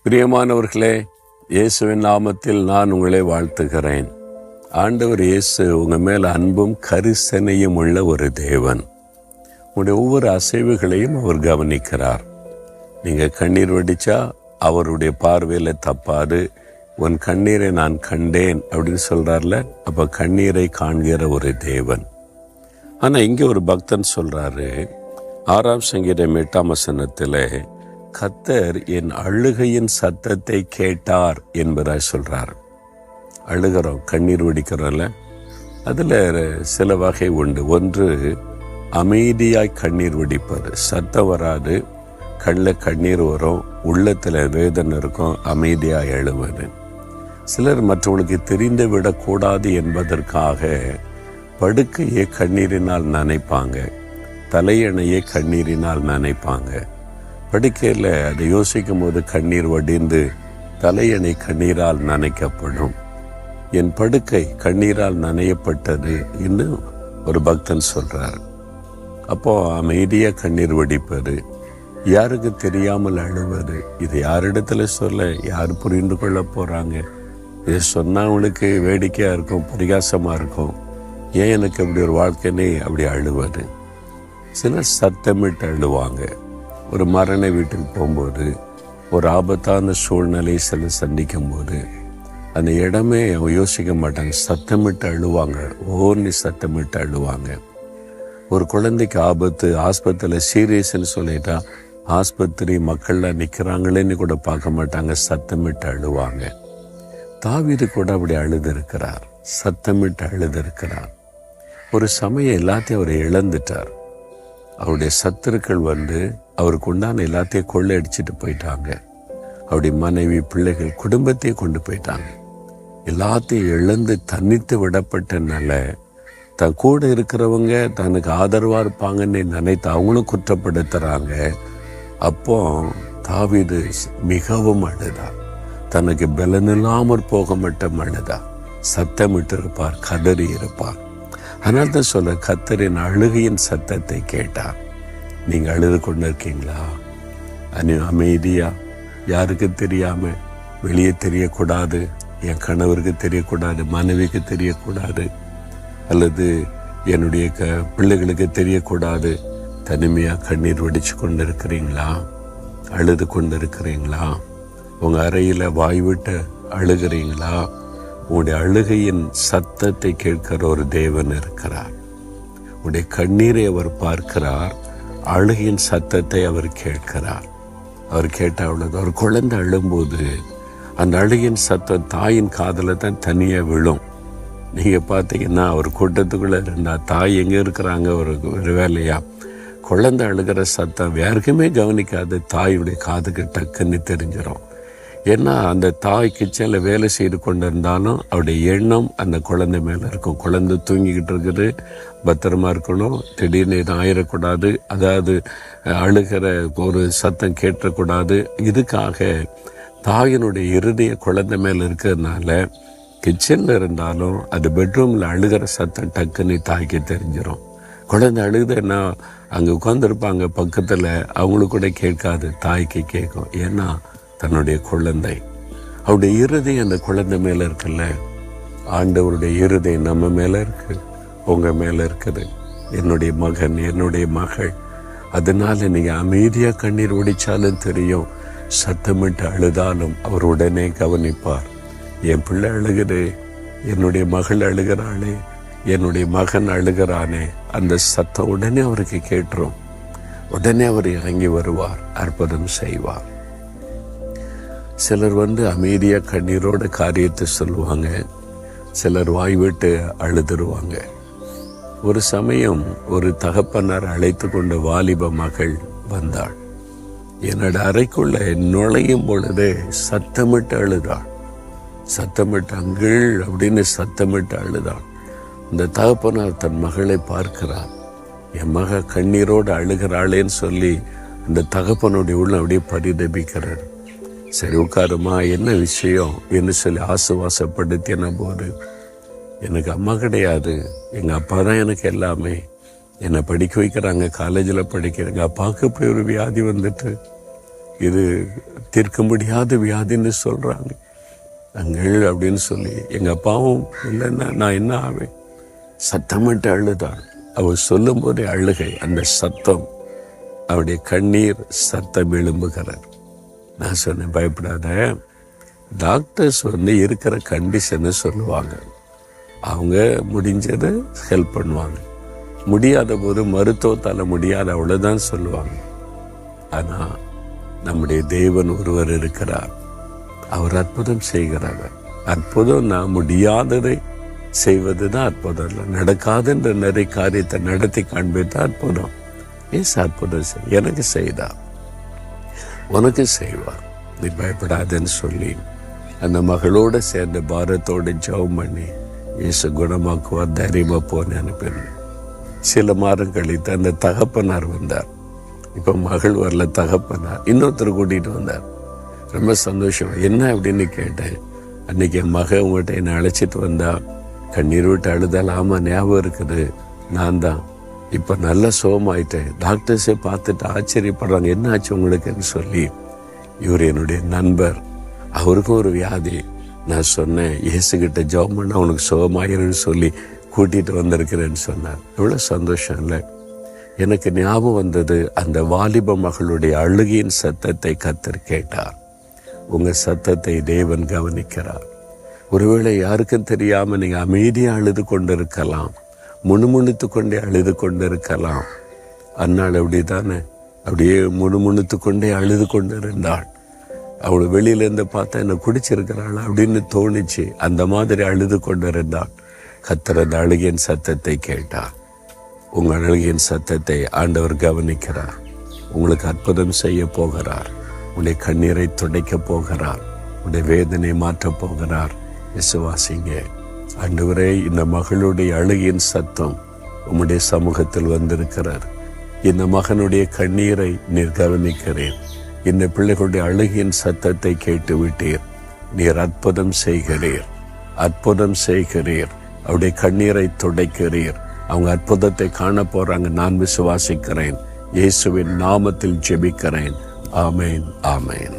பிரியமானவர்களே, இயேசுவின் நாமத்தில் நான் உங்களை வாழ்த்துகிறேன். ஆண்டவர் இயேசு உங்கள் மேல் அன்பும் கரிசனையும் உள்ள ஒரு தேவன். உங்களுடைய ஒவ்வொரு அசைவுகளையும் அவர் கவனிக்கிறார். நீங்கள் கண்ணீர் வடித்தா அவருடைய பார்வையில் தப்பாது. உன் கண்ணீரை நான் கண்டேன் அப்படின்னு சொல்கிறார்ல, அப்போ கண்ணீரை காண்கிற ஒரு தேவன். ஆனால் இங்கே ஒரு பக்தன் சொல்கிறாரு, 6ஆம் சங்கீதம் 8ஆம் வசனத்தில், கர்த்தர் என் அழுகையின் சத்தத்தை கேட்டார் என்பதாய் சொல்றார். அழுகிறோம், கண்ணீர் வடிக்கிறோம்ல, அதில் சில வகை உண்டு. ஒன்று, அமைதியாய் கண்ணீர் வடிப்பது. சத்தம் வராது, கண்ணில் கண்ணீர் வரும், உள்ளத்தில் வேதனை இருக்கும், அமைதியாய் அழுவது. சிலர் மற்றவர்களுக்கு தெரிந்து விடக்கூடாது என்பதற்காக படுக்கையை கண்ணீரினால் நனைப்பாங்க, தலையணையை கண்ணீரினால் நனைப்பாங்க. படுக்கையில் அதை யோசிக்கும் போது கண்ணீர் வடிந்து தலையணை கண்ணீரால் நனைக்கப்படும். என் படுக்கை கண்ணீரால் நனையப்பட்டது இன்னும் ஒரு பக்தன் சொல்றார். அப்போ அமைதியாக கண்ணீர் வடிப்பது, யாருக்கு தெரியாமல் அழுவது. இது யாரிடத்துல சொல்ல, யார் புரிந்து கொள்ள போறாங்க? இதை சொன்னா அவங்களுக்கு வேடிக்கையா இருக்கும், பரிகாசமா இருக்கும். ஏன் எனக்கு அப்படி ஒரு வாழ்க்கைனே அப்படி அழுவது. சிலர் சத்தமிட்டு அழுவாங்க. ஒரு மரண வீட்டுக்கு போகும்போது, ஒரு ஆபத்தான சூழ்நிலையை சிலர் சந்திக்கும் போது, அந்த இடமே அவங்க யோசிக்க மாட்டாங்க, சத்தமிட்டு அழுவாங்க, ஓர்னி சத்தமிட்டு அழுவாங்க. ஒரு குழந்தைக்கு ஆபத்து, ஆஸ்பத்திரியில் சீரியஸ்ன்னு சொல்லிட்டா ஆஸ்பத்திரி மக்கள்லாம் நிற்கிறாங்களேன்னு கூட பார்க்க மாட்டாங்க, சத்தமிட்டு அழுவாங்க. தாவீது கூட அப்படி அழுதிருக்கிறார், சத்தமிட்டு அழுதிருக்கிறார். ஒரு சமயம் எல்லாத்தையும் அவர் இழந்துட்டார். அவருடைய சத்துருக்கள் அவருக்கு உண்டான எல்லாத்தையும் கொள்ளையடிச்சிட்டு போயிட்டாங்க. அவருடைய மனைவி, பிள்ளைகள், குடும்பத்தையும் கொண்டு போயிட்டாங்க. எல்லாத்தையும் இழந்து தனித்து விடப்பட்டனால தன் கூட இருக்கிறவங்க தனக்கு ஆதரவாக இருப்பாங்கன்னு நினைத்து அவங்களும் குற்றப்படுத்துகிறாங்க. அப்போ தாவீது மிகவும் அழுதார். தனக்கு பலனில்லாமற் போக மட்டும் அழுதார். சத்தமிட்டு இருப்பார், கதறி இருப்பார். அதனால தான் சொல்ல, கர்த்தரின் அழுகையின் சத்தத்தை கேட்டார். நீங்கள் அழுது கொண்டு இருக்கீங்களா? அமைதியா, யாருக்கு தெரியாம, வெளியே தெரியக்கூடாது, என் கணவருக்கு தெரியக்கூடாது, மனைவிக்கு தெரியக்கூடாது, அல்லது என்னுடைய பிள்ளைகளுக்கு தெரியக்கூடாது, தனிமையா கண்ணீர் வடிச்சு கொண்டு இருக்கிறீங்களா? அழுது கொண்டு இருக்கிறீங்களா? உங்க அறையில வாய்விட்டு அழுகிறீங்களா? உங்களுடைய அழுகையின் சத்தத்தை கேட்கிற ஒரு தேவன் இருக்கிறார். உங்களுடைய கண்ணீரை அவர் பார்க்கிறார், அழுகையின் சத்தத்தை அவர் கேட்கிறார். அவர் கேட்ட அவ்வளவு. அவர் குழந்தை அழும்போது அந்த அழுகையின் சத்தம் தாயின் காதில் தான் தனியாக விழும். நீங்கள் பார்த்தீங்கன்னா ஒரு கூட்டத்துக்குள்ளே இருந்தா தாய் எங்கே இருக்கிறாங்க ஒரு வேலையா, குழந்தை அழுகிற சத்தம் யாருக்குமே கவனிக்காது, தாயுடைய காதுக்கு டக்குன்னு தெரிஞ்சிடும். ஏன்னா அந்த தாய் கிச்சனில் வேலை செய்து கொண்டு இருந்தாலும் அவருடைய எண்ணம் அந்த குழந்தை மேலே இருக்கும். குழந்தை தூங்கிக்கிட்டு இருக்குது, பத்திரமா இருக்கணும், திடீர்னு எதுவும் ஆயிடக்கூடாது, அதாவது அழுகிற ஒரு சத்தம் கேட்டக்கூடாது. இதுக்காக தாயினுடைய இருதய குழந்தை மேலே இருக்கிறதுனால கிச்சனில் இருந்தாலும் அது பெட்ரூமில் அழுகிற சத்தம் டக்குன்னு தாய்க்கு தெரிஞ்சிடும். குழந்தை அழுகுதுன்னா அங்கே உட்காந்துருப்பாங்க பக்கத்தில், அவங்களுக்கு கூட கேட்காது, தாய்க்கு கேட்கும். ஏன்னா தன்னுடைய குழந்தை, அவருடைய இருதயம் அந்த குழந்தை மேலே இருக்குல்ல. ஆண்டவருடைய இருதயம் நம்ம மேலே இருக்கு, உங்கள் மேலே இருக்குது. என்னுடைய மகன், என்னுடைய மகள். அதனால நீங்கள் அமைதியாக கண்ணீர் ஒடிச்சாலும் தெரியும், சத்தமிட்டு அழுதாலும் அவர் உடனே கவனிப்பார். என் பிள்ளை அழுகுது, என்னுடைய மகள் அழுகிறாளே, என்னுடைய மகன் அழுகிறானே, அந்த சத்தம் உடனே அவருக்கு கேட்டுரும். உடனே அவர் இறங்கி வருவார், அற்புதம் செய்வார். சிலர் அமைதியாக கண்ணீரோட காரியத்தை சொல்லுவாங்க, சிலர் வாய் விட்டு அழுதுருவாங்க. ஒரு சமயம் ஒரு தகப்பனார் அழைத்து கொண்ட வாலிப மகள் வந்தாள். என்னோட அறைக்குள்ள நுழையும் பொழுதே சத்தமிட்டு அழுதாள். சத்தமிட்டு அங்கிள் அப்படின்னு சத்தமிட்டு அழுதாள். இந்த தகப்பனார் தன் மகளை பார்க்கிறார். என் மக கண்ணீரோடு அழுகிறாளேன்னு சொல்லி அந்த தகப்பனுடைய உள்ள அப்படியே பரிதபிக்கிறார். சரி உட்காருமா, என்ன விஷயம் என்று சொல்லி ஆசுவாசப்படுத்தின போது, எனக்கு அம்மா கிடையாது, எங்கள் அப்பா தான் எனக்கு எல்லாமே, என்னை படிக்க வைக்கிறாங்க, காலேஜில் படிக்கிறேன், எங்கள் அப்பாவுக்கு இப்படி ஒரு வியாதி வந்துட்டு இது தீர்க்க முடியாத வியாதின்னு சொல்கிறாங்க. நாங்கள் அப்படின்னு சொல்லி எங்கள் அப்பாவும் இல்லைன்னா நான் என்ன ஆவேன், சத்தமிட்டு அழுதான். அவர் சொல்லும் போதே அழுகை, அந்த சத்தம், அவருடைய கண்ணீர் சத்தம் எழும்புகிறார். நான் சொன்னேன், பயப்படாத, டாக்டர்ஸ் இருக்கிற கண்டிஷனை சொல்லுவாங்க, அவங்க முடிஞ்சதை ஹெல்ப் பண்ணுவாங்க, முடியாத போது மருத்துவத்தால் முடியாத அவ்வளோதான் சொல்லுவாங்க. ஆனால் நம்முடைய தேவன் ஒருவர் இருக்கிறார், அவர் அற்புதம் செய்கிறார். அற்புதம் நான் முடியாததை செய்வது தான் அற்புதம் இல்லை, நடக்காதுன்ற நிறைய காரியத்தை நடத்தி காண்பித்த அற்புதம். ஏசு அற்புதம் எனக்கு செய்தார், உனக்கு செய்வார், நீ பயப்படாதன்னு சொல்லி அந்த மகளோடு சேர்ந்து பாரத்தோடு ஜெபம் பண்ணி இயேசு குணமாக்குவார், தைரியமாக போன்னு அனுப்பிடுவேன். சில மாதம் கழித்து அந்த தகப்பனார் வந்தார். இப்போ மகள் வரல, தகப்பனார் இன்னொருத்தர் கூட்டிகிட்டு வந்தார். ரொம்ப சந்தோஷம். என்ன அப்படின்னு கேட்டேன். அன்றைக்கி என் மகள் உங்கள்கிட்ட என்னை அழைச்சிட்டு வந்தா, கண்ணீர் விட்டு அழுதால், ஆமாம் ஞாபகம் இருக்குது, நான் தான். இப்போ நல்லா சுகமாயிட்டேன், டாக்டர்ஸே பார்த்துட்டு ஆச்சரியப்படுறாங்க, என்ன ஆச்சு உங்களுக்குன்னு சொல்லி. இவர் என்னுடைய நண்பர், அவருக்கும் ஒரு வியாதி. நான் சொன்னேன், இயேசுகிட்ட ஜெபம் பண்ண அவனுக்கு சுகமாயிருன்னு சொல்லி கூட்டிகிட்டு வந்திருக்கிறேன்னு சொன்னார். எவ்வளோ சந்தோஷம் இல்லை. எனக்கு ஞாபகம் வந்தது, அந்த வாலிப மகளுடைய அழுகையின் சத்தத்தை கர்த்தர் கேட்டார். உங்கள் சத்தத்தை தேவன் கவனிக்கிறார். ஒருவேளை யாருக்கும் தெரியாமல் நீங்கள் அமைதியாக அழுது கொண்டிருக்கலாம், முணுமுணுத்து கொண்டே அழுது கொண்டிருக்கலாம். அன்னாள் அப்படி தானே, அப்படியே முணுமுணுத்து கொண்டே அழுது கொண்டு இருந்தாள். அவள் வெளியிலேருந்து பார்த்தா என்ன குடிச்சிருக்கிறாள் அப்படின்னு தோணிச்சு. அந்த மாதிரி அழுது கொண்டு இருந்தாள். கர்த்தர் அந்த அழுகையின் சத்தத்தை கேட்டார். உங்கள் அழுகையின் சத்தத்தை ஆண்டவர் கவனிக்கிறார். உங்களுக்கு அற்புதம் செய்ய போகிறார். உன்னுடைய கண்ணீரை துடைக்க போகிறார். உன்னுடைய வேதனை மாற்றப் போகிறார். விசுவாசிங்க. ஆண்டவரே, இந்த மகளுடைய அழுகையின் சத்தம் உம்முடைய சமூகத்தில் வந்திருக்கிறார். இந்த மகனுடைய கண்ணீரை நீர் கவனிக்கிறேன். இந்த பிள்ளைகளுடைய அழுகையின் சத்தத்தை கேட்டு விட்டீர். நீர் அற்புதம் செய்கிறீர், அற்புதம் செய்கிறீர். அவருடைய கண்ணீரை துடைக்கிறீர். அவங்க அற்புதத்தை காண போறாங்க. நான் விசுவாசிக்கிறேன். இயேசுவின் நாமத்தில் ஜெபிக்கிறேன். ஆமேன், ஆமேன்.